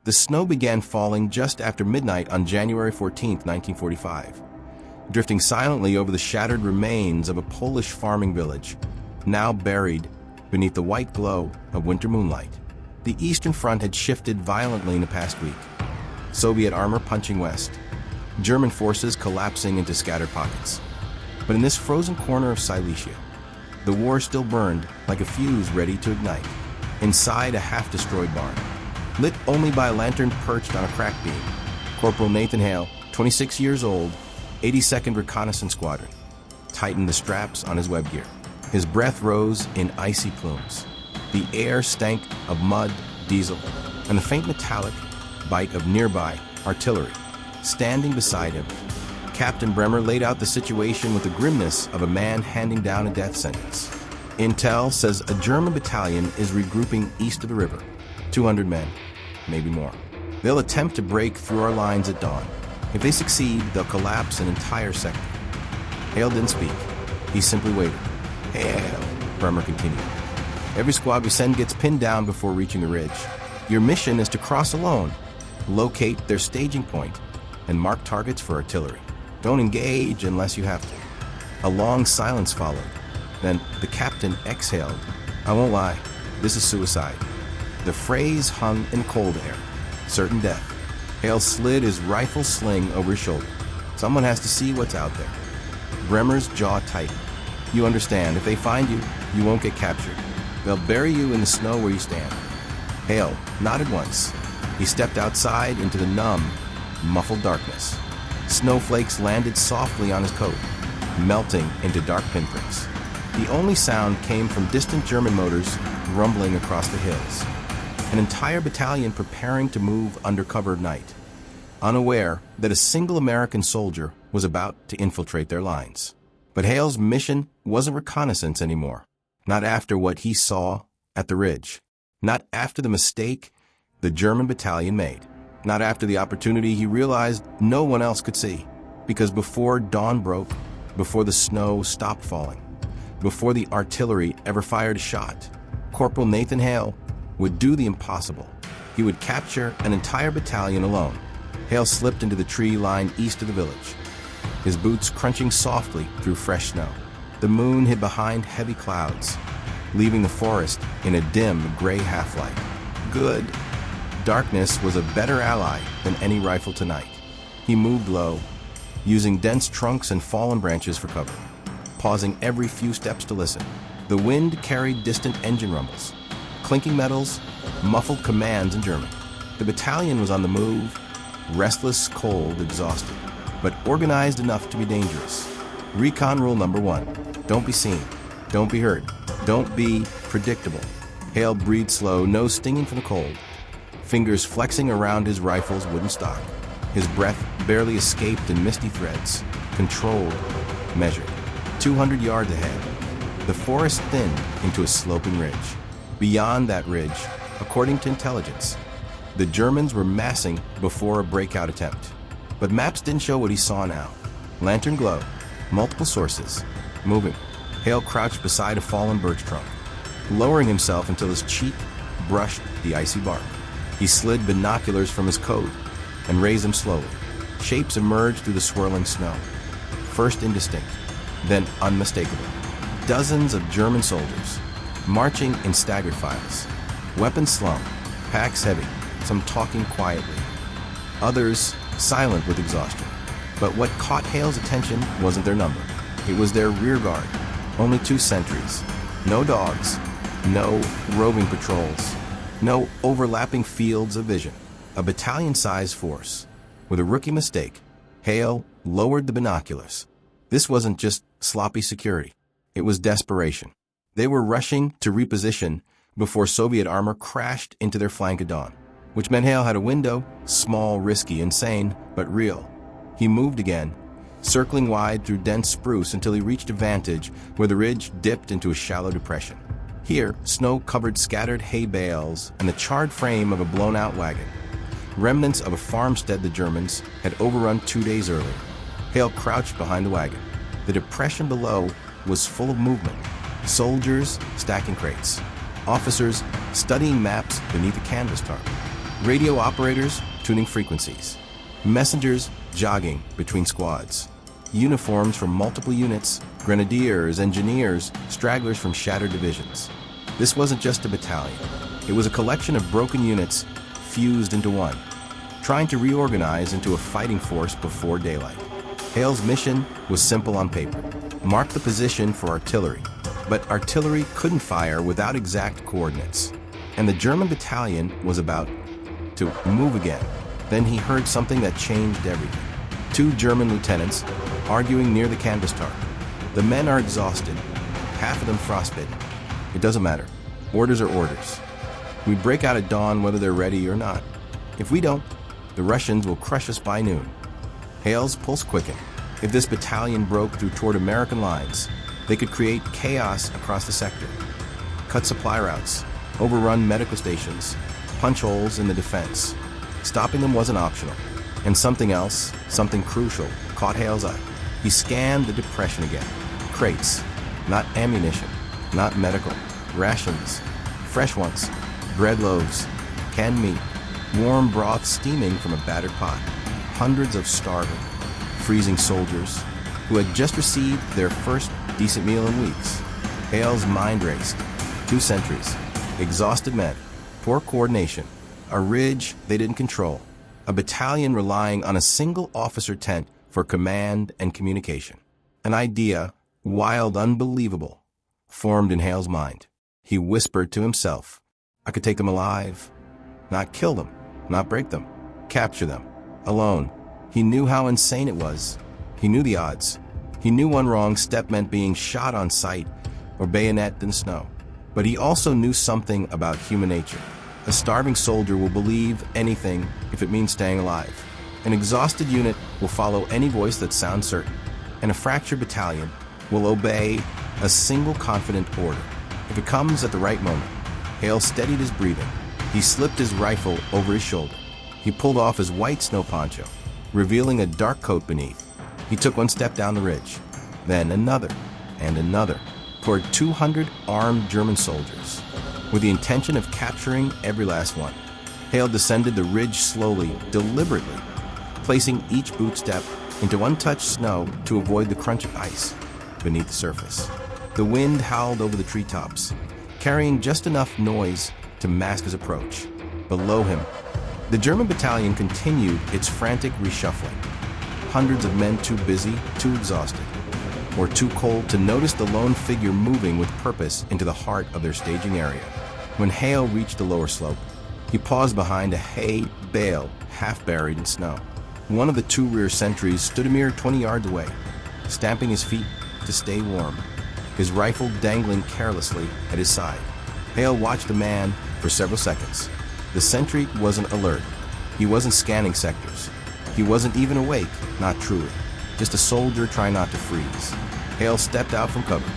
The snow began falling just after midnight on January 14, 1945, drifting silently over the shattered remains of a Polish farming village, now buried beneath the white glow of winter moonlight. The Eastern Front had shifted violently in the past week, Soviet armor punching west, German forces collapsing into scattered pockets. But in this frozen corner of Silesia, the war still burned like a fuse ready to ignite, inside a half-destroyed barn. Lit only by a lantern perched on a crack beam, Corporal Nathan Hale, 26 years old, 82nd Reconnaissance Squadron, tightened the straps on his web gear. His breath rose in icy plumes. The air stank of mud, diesel, and the faint metallic bite of nearby artillery. Standing beside him, Captain Bremer laid out the situation with the grimness of a man handing down a death sentence. Intel says a German battalion is regrouping east of the river. 200 men, maybe more. They'll attempt to break through our lines at dawn. If they succeed, they'll collapse an entire sector. Hale didn't speak. He simply waited. Hale, Bremer continued. Every squad we send gets pinned down before reaching the ridge. Your mission is to cross alone, locate their staging point, and mark targets for artillery. Don't engage unless you have to. A long silence followed. Then the captain exhaled. I won't lie, this is suicide. The phrase hung in cold air. Certain death. Hale slid his rifle sling over his shoulder. Someone has to see what's out there. Bremer's jaw tightened. You understand, if they find you, you won't get captured. They'll bury you in the snow where you stand. Hale nodded once. He stepped outside into the numb, muffled darkness. Snowflakes landed softly on his coat, melting into dark pinpricks. The only sound came from distant German motors rumbling across the hills. An entire battalion preparing to move under cover of night, unaware that a single American soldier was about to infiltrate their lines. But Hale's mission wasn't reconnaissance anymore. Not after what he saw at the ridge. Not after the mistake the German battalion made. Not after the opportunity he realized no one else could see. Because before dawn broke, before the snow stopped falling, before the artillery ever fired a shot, Corporal Nathan Hale would do the impossible. He would capture an entire battalion alone. Hale slipped into the tree line east of the village, his boots crunching softly through fresh snow. The moon hid behind heavy clouds, leaving the forest in a dim, gray half-light. Good. Darkness was a better ally than any rifle tonight. He moved low, using dense trunks and fallen branches for cover, pausing every few steps to listen. The wind carried distant engine rumbles, clinking metals, muffled commands in German. The battalion was on the move, restless, cold, exhausted, but organized enough to be dangerous. Recon rule number 1. Don't be seen. Don't be heard. Don't be predictable. Hale breathed slow, nose stinging from the cold. Fingers flexing around his rifle's wooden stock. His breath barely escaped in misty threads. Controlled, measured. 200 yards ahead, the forest thinned into a sloping ridge. Beyond that ridge, according to intelligence, the Germans were massing before a breakout attempt. But maps didn't show what he saw now. Lantern glow, multiple sources, moving. Hale crouched beside a fallen birch trunk, lowering himself until his cheek brushed the icy bark. He slid binoculars from his coat and raised them slowly. Shapes emerged through the swirling snow. First indistinct, then unmistakable. Dozens of German soldiers, marching in staggered files. Weapons slung, packs heavy, some talking quietly. Others silent with exhaustion. But what caught Hale's attention wasn't their number. It was their rear guard. Only 2 sentries. No dogs. No roving patrols. No overlapping fields of vision. A battalion-sized force. With a rookie mistake, Hale lowered the binoculars. This wasn't just sloppy security. It was desperation. They were rushing to reposition before Soviet armor crashed into their flank at dawn, which meant Hale had a window, small, risky, insane, but real. He moved again, circling wide through dense spruce until he reached a vantage where the ridge dipped into a shallow depression. Here, snow covered scattered hay bales and the charred frame of a blown-out wagon, remnants of a farmstead the Germans had overrun 2 days earlier. Hale crouched behind the wagon. The depression below was full of movement. Soldiers stacking crates. Officers studying maps beneath a canvas tarp. Radio operators tuning frequencies. Messengers jogging between squads. Uniforms from multiple units, grenadiers, engineers, stragglers from shattered divisions. This wasn't just a battalion. It was a collection of broken units fused into one, trying to reorganize into a fighting force before daylight. Hale's mission was simple on paper. Mark the position for artillery. But artillery couldn't fire without exact coordinates. And the German battalion was about to move again. Then he heard something that changed everything. Two German lieutenants arguing near the canvas tarp. The men are exhausted, half of them frostbitten. It doesn't matter. Orders are orders. We break out at dawn whether they're ready or not. If we don't, the Russians will crush us by noon. Hale's pulse quickened. If this battalion broke through toward American lines, they could create chaos across the sector. Cut supply routes, overrun medical stations, punch holes in the defense. Stopping them wasn't optional. And something else, something crucial, caught Hale's eye. He scanned the depression again. Crates, not ammunition, not medical, rations, fresh ones, bread loaves, canned meat, warm broth steaming from a battered pot. Hundreds of starving, freezing soldiers who had just received their first decent meal in weeks. Hale's mind raced. 2 sentries, exhausted men, poor coordination, a ridge they didn't control, a battalion relying on a single officer tent for command and communication. An idea, wild, unbelievable, formed in Hale's mind. He whispered to himself, I could take them alive, not kill them, not break them, capture them, alone. He knew how insane it was. He knew the odds. He knew one wrong step meant being shot on sight or bayoneted in snow. But he also knew something about human nature. A starving soldier will believe anything if it means staying alive. An exhausted unit will follow any voice that sounds certain. And a fractured battalion will obey a single confident order if it comes at the right moment. Hale steadied his breathing. He slipped his rifle over his shoulder. He pulled off his white snow poncho, revealing a dark coat beneath. He took one step down the ridge, then another and another, toward 200 armed German soldiers, with the intention of capturing every last one. Hale descended the ridge slowly, deliberately, placing each boot step into untouched snow to avoid the crunch of ice beneath the surface. The wind howled over the treetops, carrying just enough noise to mask his approach. Below him, the German battalion continued its frantic reshuffling. Hundreds of men too busy, too exhausted, or too cold to notice the lone figure moving with purpose into the heart of their staging area. When Hale reached the lower slope, he paused behind a hay bale half buried in snow. One of the 2 rear sentries stood a mere 20 yards away, stamping his feet to stay warm, his rifle dangling carelessly at his side. Hale watched the man for several seconds. The sentry wasn't alert. He wasn't scanning sectors. He wasn't even awake, not truly. Just a soldier trying not to freeze. Hale stepped out from cover.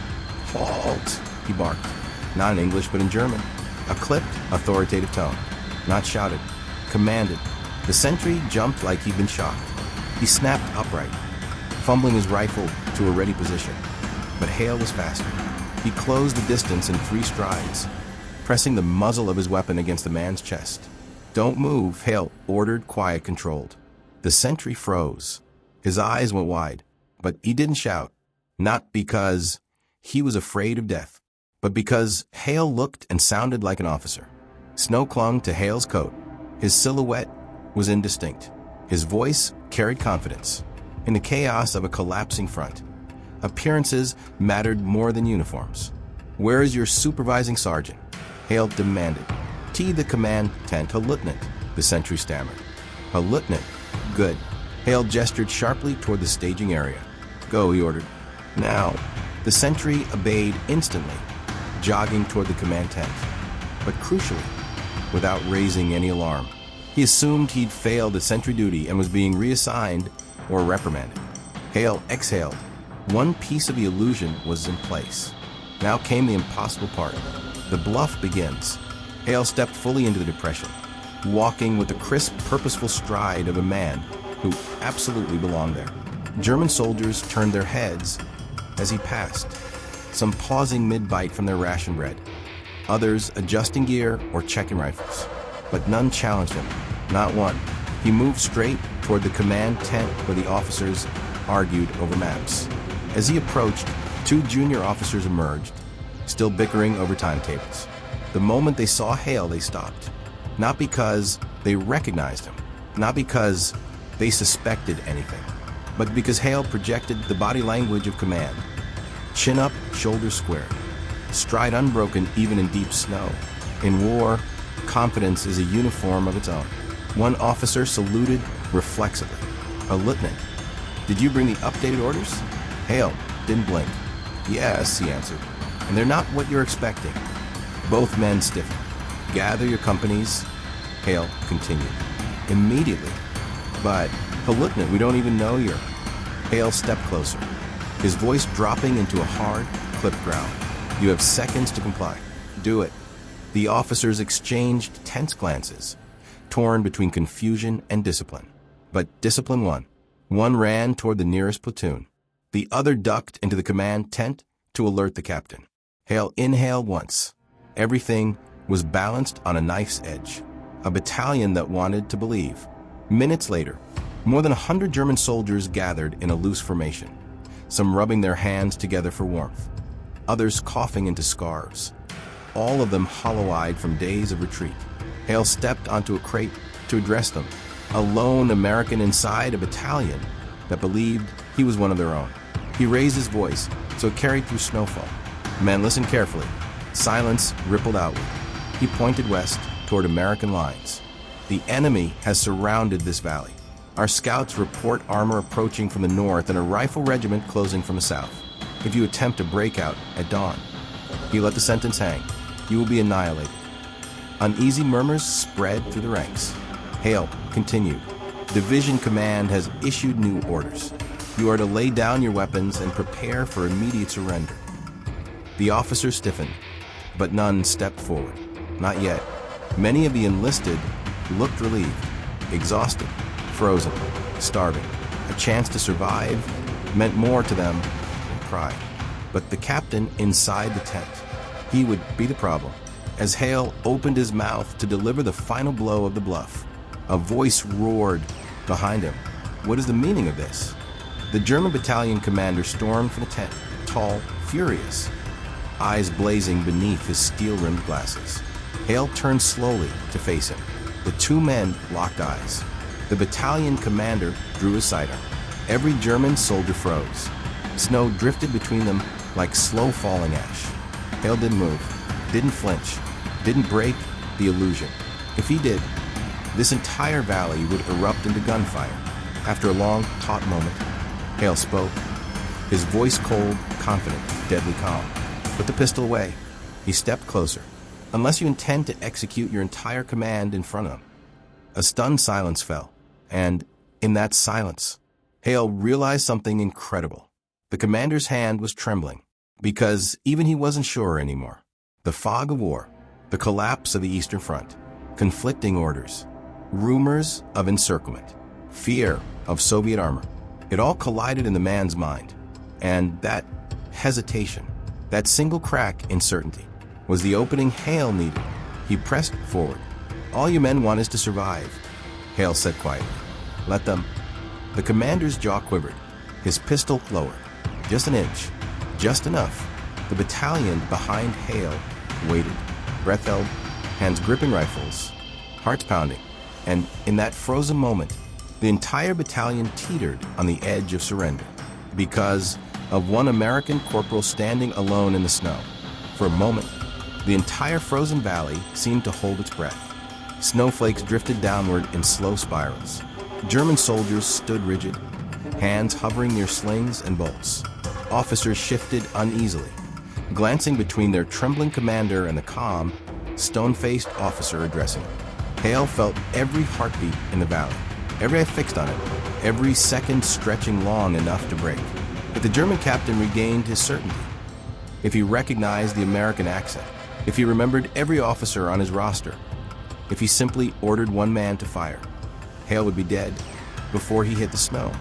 Halt, he barked. Not in English, but in German. A clipped, authoritative tone. Not shouted. Commanded. The sentry jumped like he'd been shocked. He snapped upright, fumbling his rifle to a ready position. But Hale was faster. He closed the distance in 3 strides, pressing the muzzle of his weapon against the man's chest. Don't move, Hale ordered, quiet, controlled. The sentry froze. His eyes went wide, but he didn't shout. Not because he was afraid of death, but because Hale looked and sounded like an officer. Snow clung to Hale's coat. His silhouette was indistinct. His voice carried confidence. In the chaos of a collapsing front, appearances mattered more than uniforms. Where is your supervising sergeant? Hale demanded. The command tent, a lieutenant, the sentry stammered. A lieutenant? Good. Hale gestured sharply toward the staging area. Go, he ordered. Now. The sentry obeyed instantly, jogging toward the command tent. But crucially, without raising any alarm. He assumed he'd failed at sentry duty and was being reassigned or reprimanded. Hale exhaled. One piece of the illusion was in place. Now came the impossible part. The bluff begins. Hale stepped fully into the depression, walking with the crisp, purposeful stride of a man who absolutely belonged there. German soldiers turned their heads as he passed, some pausing mid-bite from their ration bread, others adjusting gear or checking rifles. but none challenged him, not one. He moved straight toward the command tent where the officers argued over maps. As he approached, two junior officers emerged, still bickering over timetables. The moment they saw Hale, they stopped. Not because they recognized him, not because they suspected anything, but because Hale projected the body language of command. Chin up, shoulders squared. Stride unbroken even in deep snow. In war, confidence is a uniform of its own. One officer saluted reflexively. A lieutenant. Did you bring the updated orders? Hale didn't blink. Yes, he answered. And they're not what you're expecting. Both men stiffened. Gather your companies, Hale continued. Immediately. But, lieutenant, we don't even know you're... Hale stepped closer, his voice dropping into a hard, clipped growl. You have seconds to comply. Do it. The officers exchanged tense glances, torn between confusion and discipline. But discipline won. One ran toward the nearest platoon. The other ducked into the command tent to alert the captain. Hale inhaled once. Everything was balanced on a knife's edge. A battalion that wanted to believe. Minutes later, more than 100 German soldiers gathered in a loose formation, some rubbing their hands together for warmth, others coughing into scarves, all of them hollow-eyed from days of retreat. Hale stepped onto a crate to address them, a lone American inside a battalion that believed he was one of their own. He raised his voice, so it carried through snowfall. Men, listen carefully. Silence rippled outward. He pointed west toward American lines. The enemy has surrounded this valley. Our scouts report armor approaching from the north and a rifle regiment closing from the south. If you attempt a breakout at dawn, he let the sentence hang. You will be annihilated. Uneasy murmurs spread through the ranks. Hale continued. Division command has issued new orders. You are to lay down your weapons and prepare for immediate surrender. The officers stiffened, but none stepped forward. Not yet. Many of the enlisted looked relieved, exhausted, frozen, starving. A chance to survive meant more to them than pride. But the captain inside the tent, he would be the problem. As Hale opened his mouth to deliver the final blow of the bluff, a voice roared behind him. What is the meaning of this? The German battalion commander stormed from the tent, tall, furious, eyes blazing beneath his steel-rimmed glasses. Hale turned slowly to face him. The two men locked eyes. The battalion commander drew his sidearm. Every German soldier froze. Snow drifted between them like slow-falling ash. Hale didn't move, didn't flinch, didn't break the illusion. If he did, this entire valley would erupt into gunfire. After a long, taut moment, Hale spoke, his voice cold, confident, deadly calm. Put the pistol away. He stepped closer. Unless you intend to execute your entire command in front of him. A stunned silence fell, and in that silence, Hale realized something incredible. The commander's hand was trembling, because even he wasn't sure anymore. The fog of war, the collapse of the Eastern Front, conflicting orders, rumors of encirclement, fear of Soviet armor. It all collided in the man's mind, and that hesitation, that single crack in certainty, was the opening Hale needed. He pressed forward. All you men want is to survive, Hale said quietly. Let them. The commander's jaw quivered, his pistol lowered. Just an inch, just enough. The battalion behind Hale waited, breath held, hands gripping rifles, hearts pounding. And in that frozen moment, the entire battalion teetered on the edge of surrender because of one American corporal standing alone in the snow. For a moment, the entire frozen valley seemed to hold its breath. Snowflakes drifted downward in slow spirals. German soldiers stood rigid, hands hovering near slings and bolts. Officers shifted uneasily, glancing between their trembling commander and the calm, stone-faced officer addressing him. Hale felt every heartbeat in the valley, every eye fixed on it, every second stretching long enough to break. If the German captain regained his certainty, if he recognized the American accent, if he remembered every officer on his roster, if he simply ordered one man to fire, Hale would be dead before he hit the snow.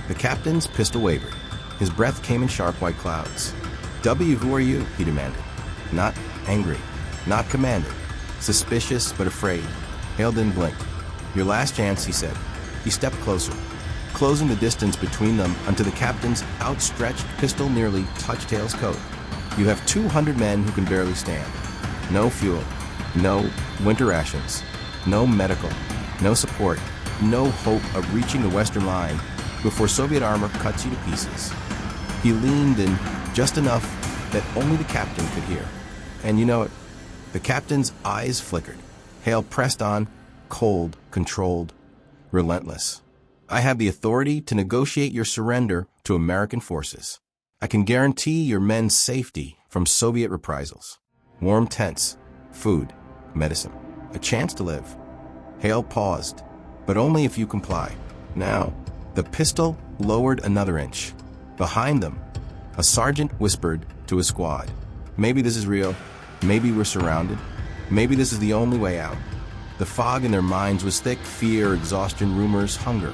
The captain's pistol wavered. His breath came in sharp white clouds. W, who are you? He demanded. Not angry, not commanding, suspicious but afraid. Hale didn't blink. Your last chance, he said. He stepped closer, closing the distance between them until the captain's outstretched pistol nearly touched Hale's coat. You have 200 men who can barely stand. No fuel, no winter rations, no medical, no support, no hope of reaching the western line before Soviet armor cuts you to pieces. He leaned in just enough that only the captain could hear. And you know it, the captain's eyes flickered. Hale pressed on, cold, controlled, relentless. I have the authority to negotiate your surrender to American forces. I can guarantee your men's safety from Soviet reprisals. Warm tents, food, medicine, a chance to live. Hale paused, but only if you comply. Now, the pistol lowered another inch. Behind them, a sergeant whispered to his squad, "Maybe this is real. Maybe we're surrounded. Maybe this is the only way out." The fog in their minds was thick: fear, exhaustion, rumors, hunger.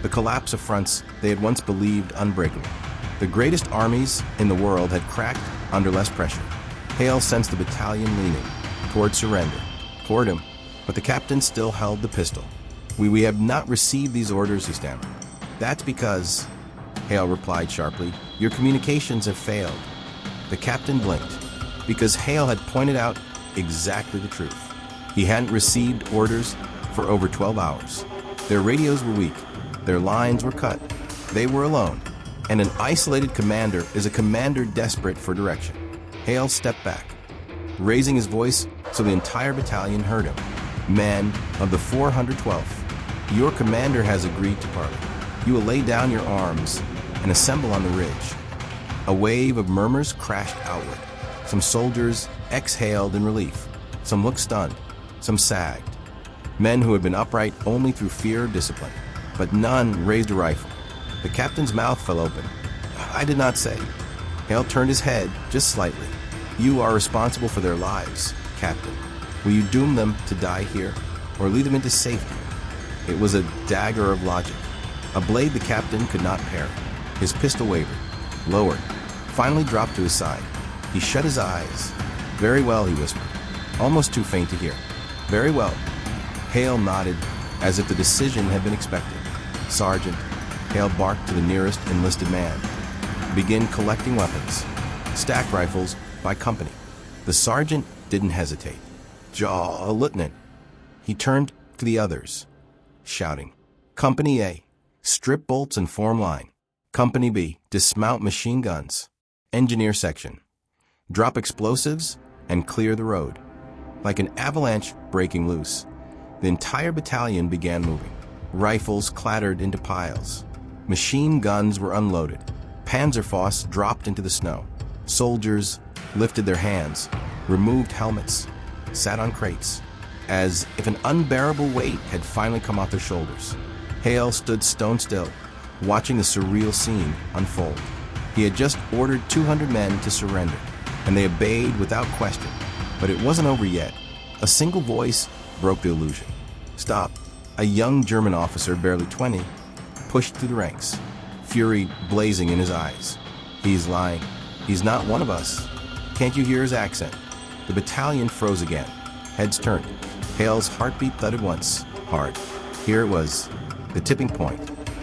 The collapse of fronts they had once believed unbreakable. The greatest armies in the world had cracked under less pressure. Hale sensed the battalion leaning toward surrender, toward him, but the captain still held the pistol. We have not received these orders," he stammered. "That's because," Hale replied sharply, "your communications have failed." The captain blinked, because Hale had pointed out exactly the truth. He hadn't received orders for over 12 hours. Their radios were weak. Their lines were cut. They were alone. And an isolated commander is a commander desperate for direction. Hale stepped back, raising his voice so the entire battalion heard him. "Men of the 412th, your commander has agreed to parley. You will lay down your arms and assemble on the ridge." A wave of murmurs crashed outward. Some soldiers exhaled in relief. Some looked stunned. Some sagged. Men who had been upright only through fear of discipline. But none raised a rifle. The captain's mouth fell open. "I did not say." Hale turned his head just slightly. "You are responsible for their lives, Captain. Will you doom them to die here, or lead them into safety?" It was a dagger of logic, a blade the captain could not parry. His pistol wavered, lowered, finally dropped to his side. He shut his eyes. "Very well," he whispered, almost too faint to hear. "Very well." Hale nodded, as if the decision had been expected. "Sergeant," Hale barked to the nearest enlisted man, "begin collecting weapons. Stack rifles by company." The sergeant didn't hesitate. "Jaw, Lieutenant." He turned to the others, shouting, "Company A, strip bolts and form line. Company B, dismount machine guns. Engineer section, drop explosives and clear the road." Like an avalanche breaking loose, the entire battalion began moving. Rifles clattered into piles. Machine guns were unloaded. Panzerfausts dropped into the snow. Soldiers lifted their hands, removed helmets, sat on crates, as if an unbearable weight had finally come off their shoulders. Hale stood stone still, watching the surreal scene unfold. He had just ordered 200 men to surrender, and they obeyed without question. But it wasn't over yet. A single voice broke the illusion. "Stop." A young German officer, barely 20, pushed through the ranks, fury blazing in his eyes. "He's lying. He's not one of us. Can't you hear his accent?" The battalion froze again. Heads turned. Hale's heartbeat thudded once, hard. Here it was, the tipping point,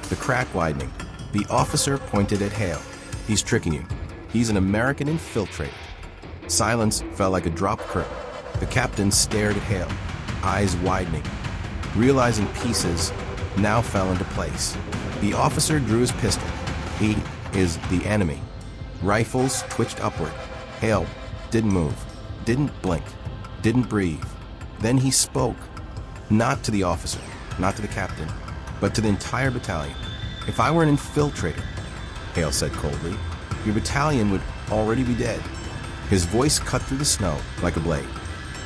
the crack widening. The officer pointed at Hale. "He's tricking you. He's an American infiltrator." Silence fell like a dropped curtain. The captain stared at Hale, eyes widening, realizing pieces now fell into place. The officer drew his pistol. He is the enemy. Rifles twitched upward. Hale didn't move, didn't blink, didn't breathe. Then he spoke, not to the officer, not to the captain, but to the entire battalion. "If I were an infiltrator," Hale said coldly, "your battalion would already be dead." His voice cut through the snow like a blade.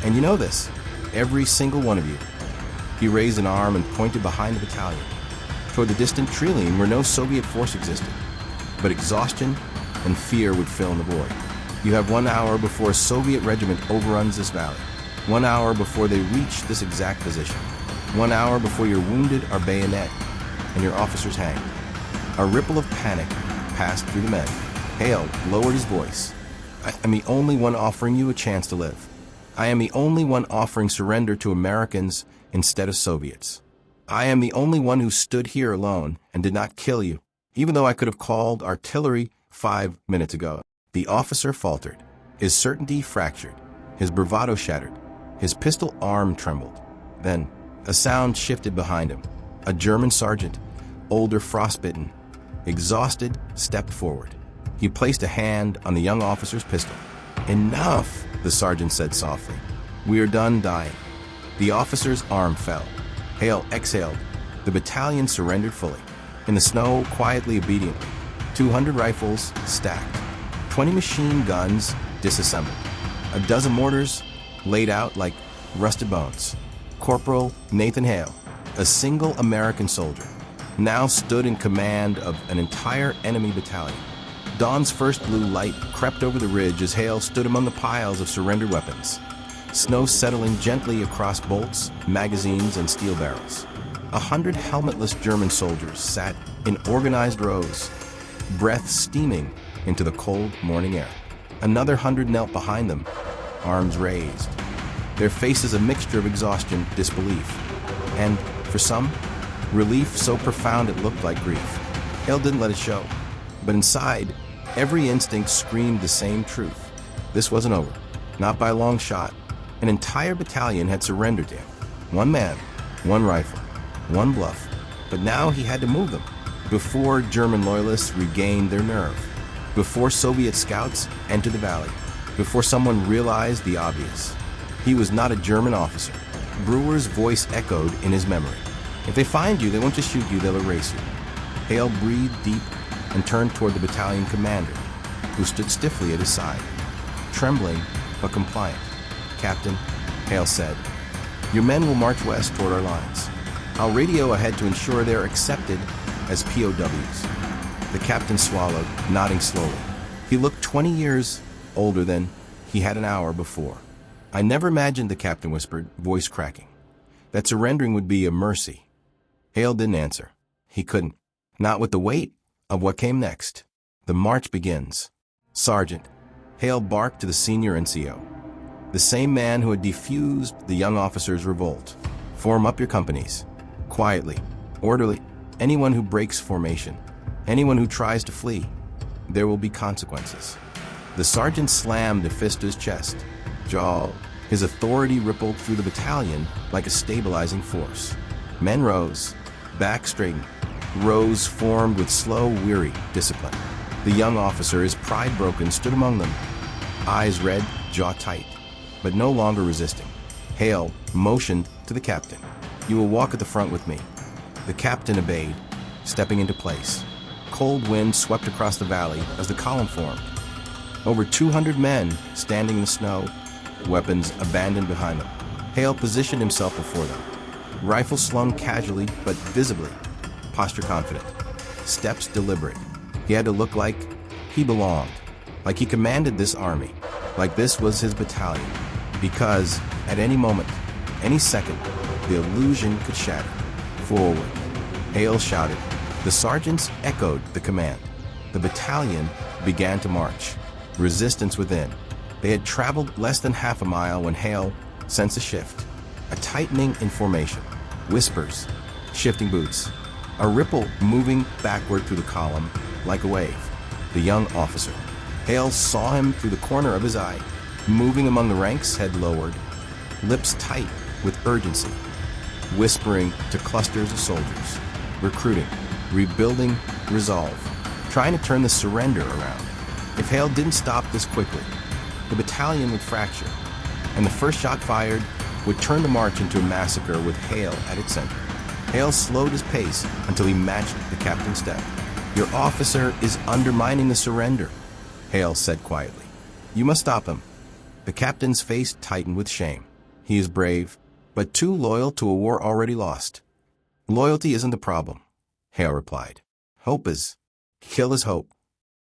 "And you know this, every single one of you." He raised an arm and pointed behind the battalion, toward the distant tree line where no Soviet force existed. But exhaustion and fear would fill in the void. "You have 1 hour before a Soviet regiment overruns this valley. 1 hour before they reach this exact position. 1 hour before your wounded are bayoneted and your officers hanged." A ripple of panic passed through the men. Hale lowered his voice. "I am the only one offering you a chance to live. I am the only one offering surrender to Americans instead of Soviets. I am the only one who stood here alone and did not kill you, even though I could have called artillery 5 minutes ago." The officer faltered. His certainty fractured. His bravado shattered. His pistol arm trembled. Then, a sound shifted behind him. A German sergeant, older, frostbitten, exhausted, stepped forward. He placed a hand on the young officer's pistol. "Enough," the sergeant said softly. "We are done dying." The officer's arm fell. Hale exhaled. The battalion surrendered fully. In the snow, quietly, obediently. 200 rifles stacked. 20 machine guns disassembled. A dozen mortars laid out like rusted bones. Corporal Nathan Hale, a single American soldier, now stood in command of an entire enemy battalion. Dawn's first blue light crept over the ridge as Hale stood among the piles of surrendered weapons. Snow settling gently across bolts, magazines, and steel barrels. 100 helmetless German soldiers sat in organized rows, breath steaming into the cold morning air. Another 100 knelt behind them, arms raised. Their faces a mixture of exhaustion, disbelief, and, for some, relief so profound it looked like grief. Hale didn't let it show, but inside, every instinct screamed the same truth. This wasn't over, not by a long shot. An entire battalion had surrendered to him. One man, one rifle, one bluff, but now he had to move them before German loyalists regained their nerve, before Soviet scouts entered the valley, before someone realized the obvious. He was not a German officer. Brewer's voice echoed in his memory. "If they find you, they won't just shoot you, they'll erase you." Hale breathed deep and turned toward the battalion commander, who stood stiffly at his side, trembling but compliant. "Captain," Hale said, "your men will march west toward our lines. I'll radio ahead to ensure they're accepted as POWs." The captain swallowed, nodding slowly. He looked 20 years older than he had an hour before. "I never imagined," the captain whispered, voice cracking, "that surrendering would be a mercy." Hale didn't answer. He couldn't. Not with the weight of what came next. The march begins. "Sergeant," Hale barked to the senior NCO, the same man who had defused the young officer's revolt. "Form up your companies. Quietly, orderly. Anyone who breaks formation, anyone who tries to flee, there will be consequences." The sergeant slammed a fist to his chest, jaw. His authority rippled through the battalion like a stabilizing force. Men rose, back straightened. Rows formed with slow, weary discipline. The young officer, his pride broken, stood among them, eyes red, jaw tight, but no longer resisting. Hale motioned to the captain. "You will walk at the front with me." The captain obeyed, stepping into place. Cold wind swept across the valley as the column formed. Over 200 men standing in the snow, weapons abandoned behind them. Hale positioned himself before them, rifle slung casually but visibly, posture confident, steps deliberate. He had to look like he belonged, like he commanded this army, like this was his battalion, because at any moment, any second, the illusion could shatter. "Forward," Hale shouted. The sergeants echoed the command. The battalion began to march, resistance within. They had traveled less than half a mile when Hale sensed a shift, a tightening in formation, whispers, shifting boots, a ripple moving backward through the column like a wave. The young officer. Hale saw him through the corner of his eye, moving among the ranks, head lowered, lips tight with urgency, whispering to clusters of soldiers, recruiting, rebuilding, resolve, trying to turn the surrender around. If Hale didn't stop this quickly, the battalion would fracture, and the first shot fired would turn the march into a massacre with Hale at its center. Hale slowed his pace until he matched the captain's step. "Your officer is undermining the surrender," Hale said quietly. "You must stop him." The captain's face tightened with shame. "He is brave, but too loyal to a war already lost." "Loyalty isn't the problem," Hale replied. "Hope is. Kill his hope."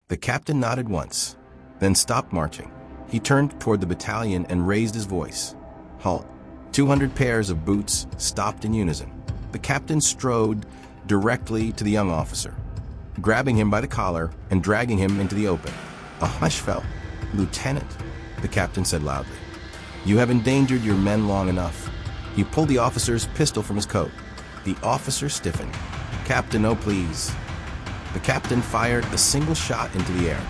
The captain nodded once, then stopped marching. He turned toward the battalion and raised his voice. "Halt." 200 pairs of boots stopped in unison. The captain strode directly to the young officer, grabbing him by the collar and dragging him into the open. A hush fell. "Lieutenant," the captain said loudly, "you have endangered your men long enough. He pulled the officer's pistol from his coat. The officer stiffened. "Captain, oh please." The captain fired a single shot into the air.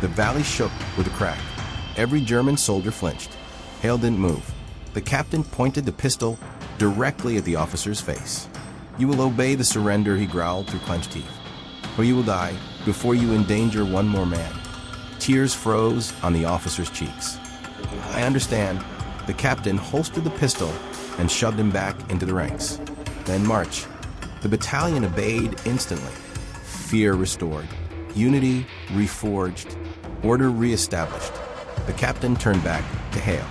The valley shook with a crack. Every German soldier flinched. Hale didn't move. The captain pointed the pistol directly at the officer's face. "You will obey the surrender," he growled through clenched teeth, "or you will die before you endanger one more man." Tears froze on the officer's cheeks. "I understand." The captain holstered the pistol and shoved him back into the ranks. "Then march." The battalion obeyed instantly. Fear restored, unity reforged, order reestablished. The captain turned back to Hale.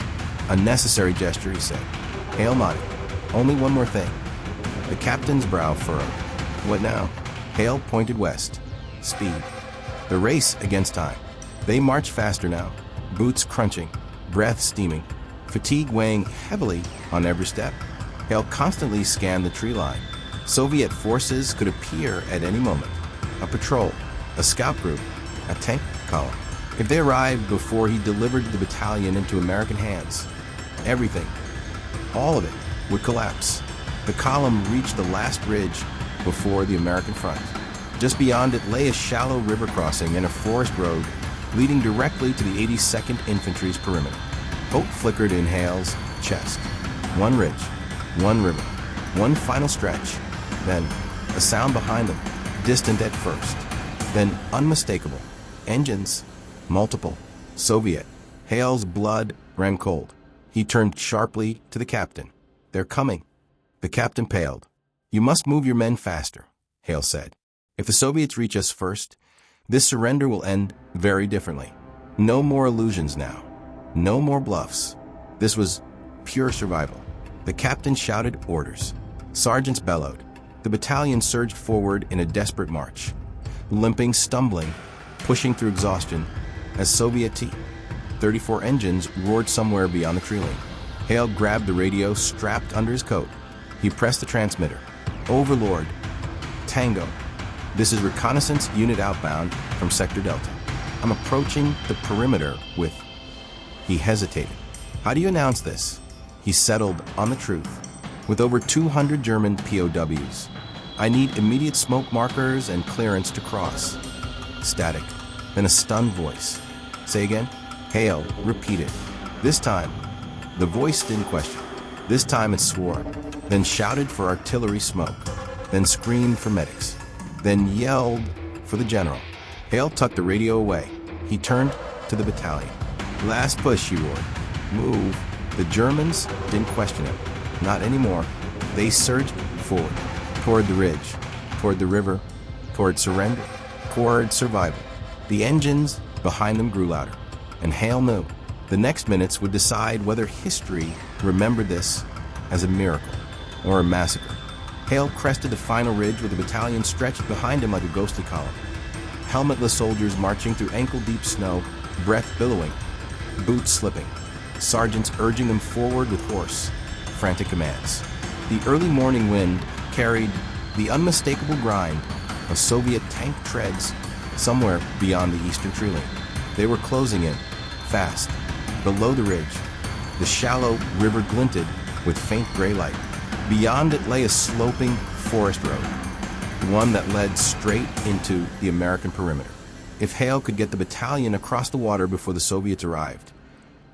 "A necessary gesture," he said. Hale nodded. "Only one more thing." The captain's brow furrowed. "What now?" Hale pointed west. "Speed." The race against time. They marched faster now, boots crunching, breath steaming, fatigue weighing heavily on every step. Hale constantly scanned the tree line. Soviet forces could appear at any moment. A patrol, a scout group, a tank column. If they arrived before he delivered the battalion into American hands, everything, all of it, would collapse. The column reached the last ridge before the American front. Just beyond it lay a shallow river crossing and a forest road leading directly to the 82nd Infantry's perimeter. Hope flickered in Hale's chest. One ridge, one river, one final stretch. Then a sound behind them, distant at first, then unmistakable. Engines, multiple, Soviet. Hale's blood ran cold. He turned sharply to the captain. "They're coming." The captain paled. "You must move your men faster," Hale said. "If the Soviets reach us first, this surrender will end very differently. No more illusions now. No more bluffs. This was pure survival." The captain shouted orders. Sergeants bellowed. The battalion surged forward in a desperate march, limping, stumbling, pushing through exhaustion as Soviet T-34 engines roared somewhere beyond the tree line. Hale grabbed the radio strapped under his coat. He pressed the transmitter. "Overlord. Tango. This is reconnaissance unit outbound from Sector Delta. I'm approaching the perimeter with..." He hesitated. "How do you announce this?" He settled on the truth. "With over 200 German POWs. I need immediate smoke markers and clearance to cross." Static. Then a stunned voice. "Say again?" Hale repeated. This time, the voice didn't question. This time it swore, then shouted for artillery smoke, then screamed for medics, then yelled for the general. Hale tucked the radio away. He turned to the battalion. "Last push," he roared. "Move." The Germans didn't question him. Not anymore. They surged forward, toward the ridge, toward the river, toward surrender, toward survival. The engines behind them grew louder, and Hale knew the next minutes would decide whether history remembered this as a miracle or a massacre. Hale crested the final ridge with the battalion stretched behind him like a ghostly column. Helmetless soldiers marching through ankle-deep snow, breath billowing, boots slipping, sergeants urging them forward with hoarse, frantic commands. The early morning wind carried the unmistakable grind of Soviet tank treads somewhere beyond the eastern tree line. They were closing in, fast. Below the ridge, the shallow river glinted with faint gray light. Beyond it lay a sloping forest road, one that led straight into the American perimeter. If Hale could get the battalion across the water before the Soviets arrived,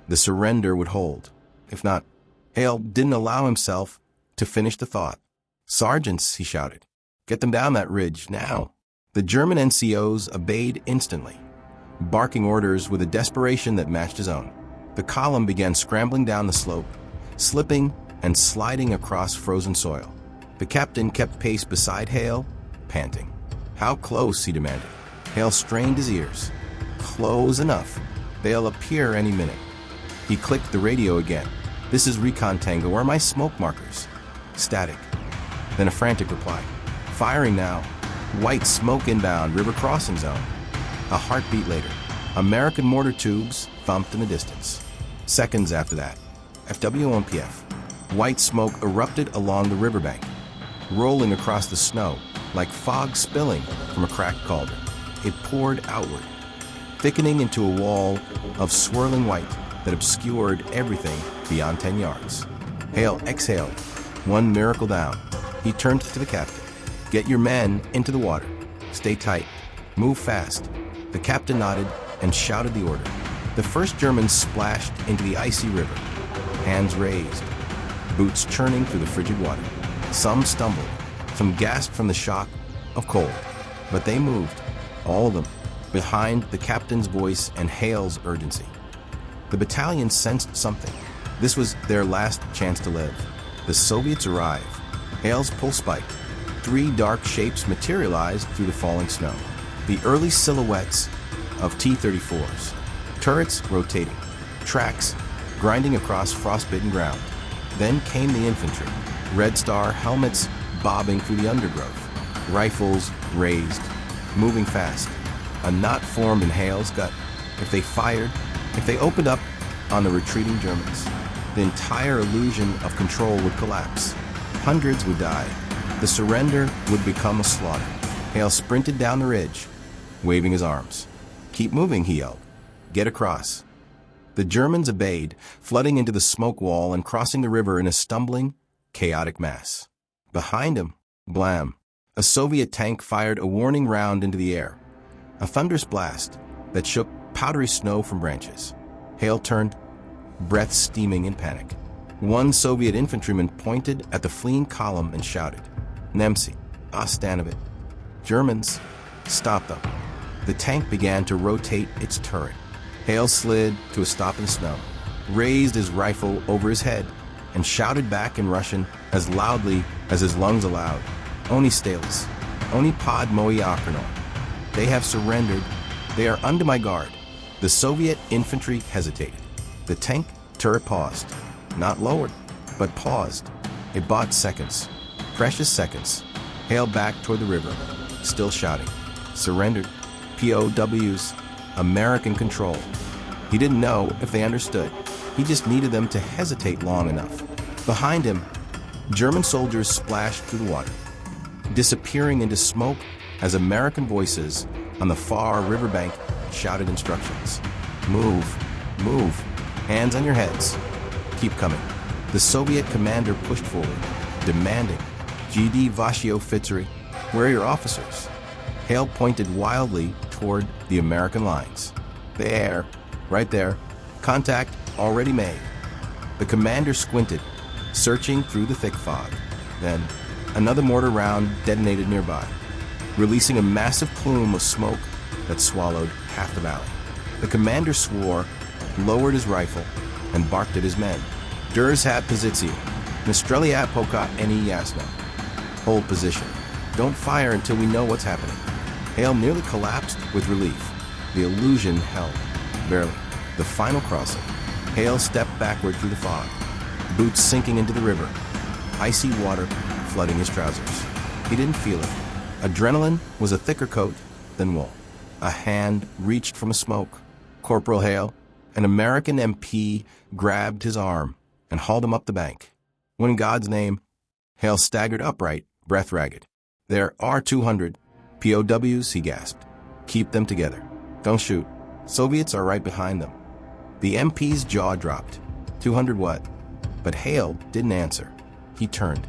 the surrender would hold. If not, Hale didn't allow himself to finish the thought. "Sergeants," he shouted, "get them down that ridge, now." The German NCOs obeyed instantly, barking orders with a desperation that matched his own. The column began scrambling down the slope, slipping and sliding across frozen soil. The captain kept pace beside Hale, panting. "How close?" he demanded. Hale strained his ears. "Close enough. They'll appear any minute." He clicked the radio again. "This is Recon Tango. Where are my smoke markers?" Static. Then a frantic reply. "Firing now. White smoke inbound, river crossing zone." A heartbeat later, American mortar tubes thumped in the distance. Seconds after that, FW1PF. White smoke erupted along the riverbank, rolling across the snow like fog spilling from a cracked cauldron. It poured outward, thickening into a wall of swirling white that obscured everything beyond 10 yards. Hale exhaled, one miracle down. He turned to the captain. "Get your men into the water. Stay tight. Move fast." The captain nodded and shouted the order. The first Germans splashed into the icy river, hands raised, boots churning through the frigid water. Some stumbled, some gasped from the shock of cold, but they moved, all of them, behind the captain's voice and Hale's urgency. The battalion sensed something. This was their last chance to live. The Soviets arrived. Hale's pull spiked. 3 dark shapes materialized through the falling snow. The early silhouettes of T-34s. Turrets rotating. Tracks grinding across frostbitten ground. Then came the infantry. Red Star helmets bobbing through the undergrowth. Rifles raised, moving fast. A knot formed in Hale's gut. If they fired, if they opened up on the retreating Germans, the entire illusion of control would collapse. Hundreds would die. The surrender would become a slaughter. Hale sprinted down the ridge, waving his arms. "Keep moving," he yelled. "Get across." The Germans obeyed, flooding into the smoke wall and crossing the river in a stumbling, chaotic mass. Behind him, blam, a Soviet tank fired a warning round into the air. A thunderous blast that shook powdery snow from branches. Hale turned, breath steaming in panic. One Soviet infantryman pointed at the fleeing column and shouted, "Nemci, Ostanovit." Germans, stop them. The tank began to rotate its turret. Hale slid to a stop in the snow, raised his rifle over his head, and shouted back in Russian as loudly as his lungs allowed, "Oni Stalis, Oni pod moi okrno." They have surrendered. They are under my guard. The Soviet infantry hesitated. The tank turret paused. Not lowered, but paused. It bought seconds. Precious seconds. Hale back toward the river, still shouting. Surrendered. POWs. American control. He didn't know if they understood. He just needed them to hesitate long enough. Behind him, German soldiers splashed through the water, disappearing into smoke as American voices on the far riverbank shouted instructions. "Move, move, hands on your heads. Keep coming." The Soviet commander pushed forward, demanding, "GD Vashi Officery, where are your officers?" Hale pointed wildly toward the American lines. "There, right there. Contact already made." The commander squinted, searching through the thick fog. Then, another mortar round detonated nearby, releasing a massive plume of smoke that swallowed half the valley. The commander swore, lowered his rifle, and barked at his men. "Durzhat pozition. Nastreliat poka any yasno." Hold position. Don't fire until we know what's happening. Hale nearly collapsed with relief. The illusion held. Barely. The final crossing. Hale stepped backward through the fog, boots sinking into the river, icy water flooding his trousers. He didn't feel it. Adrenaline was a thicker coat than wool. A hand reached from a smoke. Corporal Hale, an American MP, grabbed his arm and hauled him up the bank. "What in God's name?" Hale staggered upright, breath ragged. "There are 200 POWs," he gasped. "Keep them together. Don't shoot. Soviets are right behind them." The MP's jaw dropped. 200 what? But Hale didn't answer. He turned,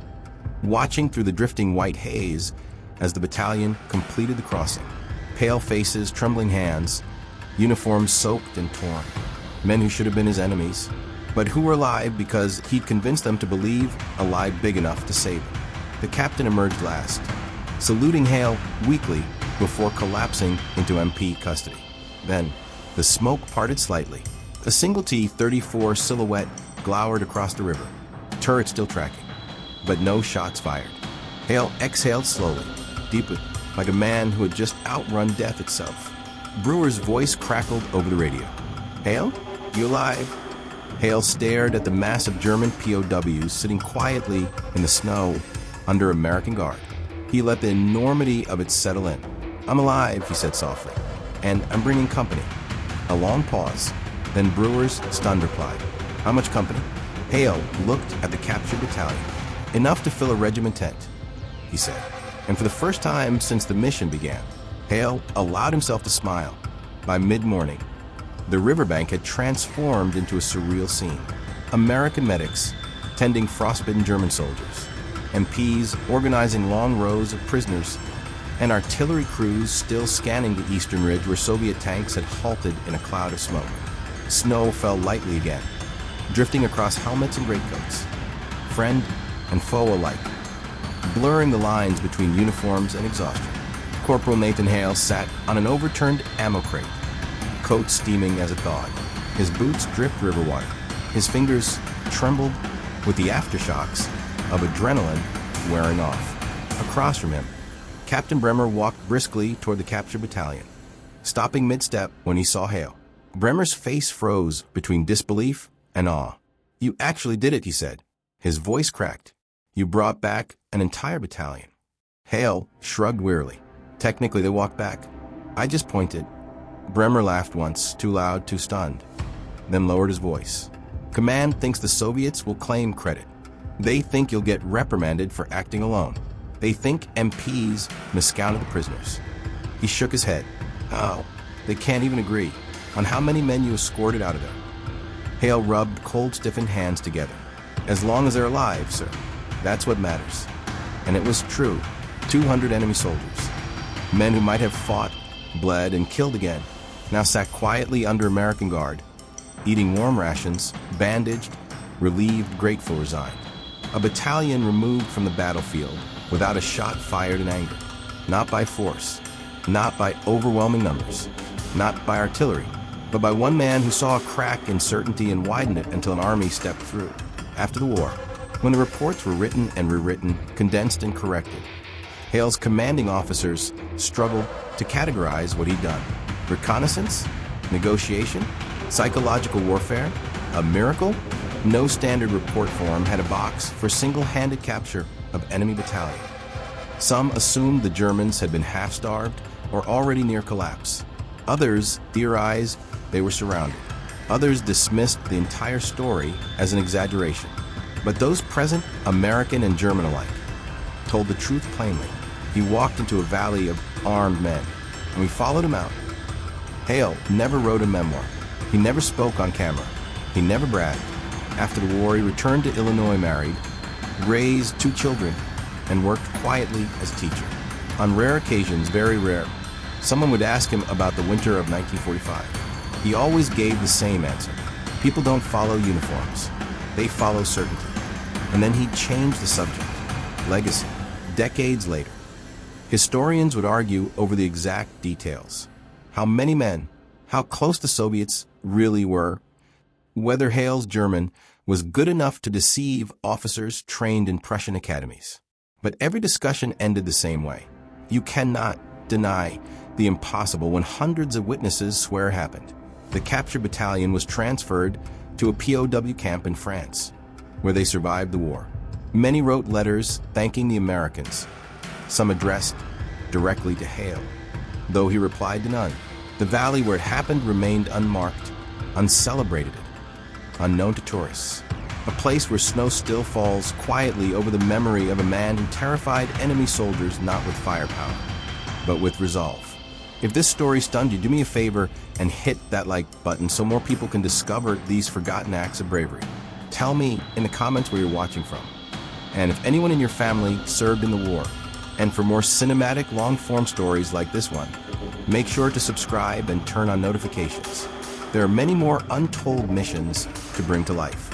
watching through the drifting white haze as the battalion completed the crossing. Pale faces, trembling hands, uniforms soaked and torn. Men who should have been his enemies, but who were alive because he'd convinced them to believe a lie big enough to save him. The captain emerged last, saluting Hale weakly before collapsing into MP custody. Then, the smoke parted slightly. A single T-34 silhouette glowered across the river, turret still tracking, but no shots fired. Hale exhaled slowly, deeply, like a man who had just outrun death itself. Brewer's voice crackled over the radio. "Hale? You alive?" Hale stared at the mass of German POWs sitting quietly in the snow under American guard. He let the enormity of it settle in. "I'm alive," he said softly, "and I'm bringing company." A long pause, then Brewer's stunned reply. "How much company?" Hale looked at the captured battalion. "Enough to fill a regiment tent," he said. And for the first time since the mission began, Hale allowed himself to smile. By mid-morning, the riverbank had transformed into a surreal scene. American medics, tending frostbitten German soldiers, MPs organizing long rows of prisoners, and artillery crews still scanning the eastern ridge where Soviet tanks had halted in a cloud of smoke. Snow fell lightly again, drifting across helmets and greatcoats, friend and foe alike, blurring the lines between uniforms and exhaustion. Corporal Nathan Hale sat on an overturned ammo crate, coat steaming as it thawed. His boots dripped river water. His fingers trembled with the aftershocks of adrenaline wearing off. Across from him, Captain Bremer walked briskly toward the captured battalion, stopping mid-step when he saw Hale. Bremer's face froze between disbelief and awe. "You actually did it," he said. His voice cracked. "You brought back an entire battalion." Hale shrugged wearily. "Technically, they walked back. I just pointed." Bremer laughed once, too loud, too stunned, then lowered his voice. "Command thinks the Soviets will claim credit. They think you'll get reprimanded for acting alone. They think MPs miscounted the prisoners." He shook his head. "Oh, they can't even agree on how many men you escorted out of there." Hale rubbed cold, stiffened hands together. "As long as they're alive, sir. That's what matters." And it was true. 200 enemy soldiers, men who might have fought, bled, and killed again, now sat quietly under American guard, eating warm rations, bandaged, relieved, grateful, resigned. A battalion removed from the battlefield without a shot fired in anger. Not by force, not by overwhelming numbers, not by artillery, but by one man who saw a crack in certainty and widened it until an army stepped through. After the war, when the reports were written and rewritten, condensed and corrected, Hale's commanding officers struggled to categorize what he'd done. Reconnaissance? Negotiation? Psychological warfare? A miracle? No standard report form had a box for single-handed capture of enemy battalion. Some assumed the Germans had been half-starved or already near collapse. Others theorized they were surrounded. Others dismissed the entire story as an exaggeration. But those present, American and German alike, told the truth plainly. He walked into a valley of armed men, and we followed him out. Hale never wrote a memoir. He never spoke on camera. He never bragged. After the war, he returned to Illinois married, raised 2 children, and worked quietly as a teacher. On rare occasions, very rare, someone would ask him about the winter of 1945. He always gave the same answer. People don't follow uniforms. They follow certainty. And then he'd change the subject. Legacy. Decades later, historians would argue over the exact details. How many men, how close the Soviets really were, whether Hale's German was good enough to deceive officers trained in Prussian academies. But every discussion ended the same way. You cannot deny the impossible when hundreds of witnesses swear it happened. The captured battalion was transferred to a POW camp in France, where they survived the war. Many wrote letters thanking the Americans, some addressed directly to Hale, though he replied to none. The valley where it happened remained unmarked, uncelebrated, unknown to tourists. A place where snow still falls quietly over the memory of a man who terrified enemy soldiers not with firepower, but with resolve. If this story stunned you, do me a favor and hit that like button so more people can discover these forgotten acts of bravery. Tell me in the comments where you're watching from. And if anyone in your family served in the war, and for more cinematic long-form stories like this one, make sure to subscribe and turn on notifications. There are many more untold missions to bring to life.